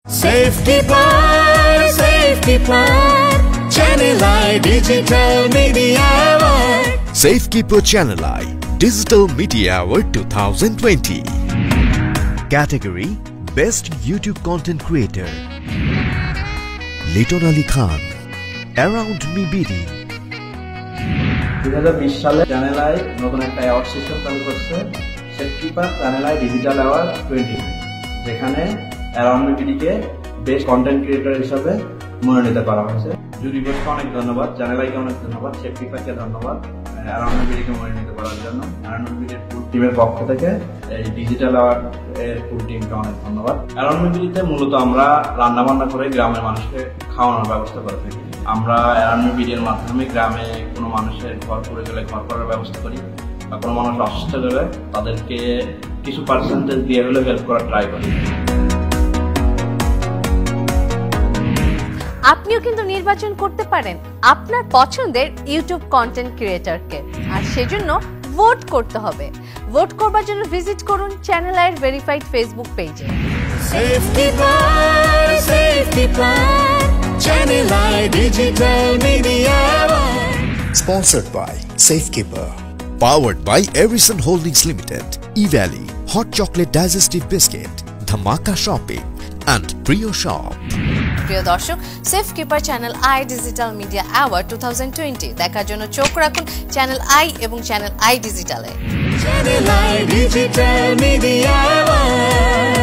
Safekeeper, Channel I Digital Media Award. Safekeeper Channel I Digital Media Award 2020. Category Best YouTube Content Creator. Liton Ali Khan, Around Me BD. 2020 সালে channel I নতুন একটা award system চালু করছে, Safekeeper channel i digital award 20, যেখানে around me বিডিকে best content creator হিসাবে মনোনীত করা হয়েছে। জুরি বোর্ডকে অনেক ধন্যবাদ, চ্যানেল আইকে অনেক ধন্যবাদ, সেফকিপারকে ধন্যবাদ অ্যারাউন্ড মি বিডিকে মনোনীত করার জন্য। অ্যারাউন্ড মি বিডির ফুল টিমের পক্ষ থেকে এই ডিজিটাল অ্যাওয়ার্ড এর ফুল টিমকে অনেক ধন্যবাদ। অ্যারাউন্ড মি বিডিতে মূলত আমরা রান্না বান্না করে গ্রামের মানুষকে খাওয়ানোর ব্যবস্থা করে থাকি। আমরা অ্যারাউন্ড মি বিডির মাধ্যমে গ্রামে কোনো মানুষের ঘর পড়ে গেলে ঘর করার ব্যবস্থা করি, বা কোনো মানুষ অসুস্থ গেলে তাদেরকে কিছু পার্সেন্টেজ দিয়ে হলে হেল্প করার ট্রাই করি। আপনিও কিন্তু নির্বাচন করতে পারেন আপনার পছন্দের ইউটিউব কন্টেন্ট ক্রিয়েটরকে, আর সেজন্য ভোট করতে হবে। ভোট করবার জন্য ভিজিট করুন চ্যানেল আইয়ের ভেরিফাইড ফেসবুক পেজে। Safekeeper, Channel I Digital Media Award. Sponsored by Safekeeper. Powered by Erison Holdings Limited, E-Valley, Hot Chocolate Digestive Biscuit, Dhamaka Shopping and Priyo Shop. প্রিয় দর্শক, Safekeeper channel i digital media award 2020 দেখার জন্য চোখ রাখুন channel i এবং channel i ডিজিটালে। Channel I Digital Media Award.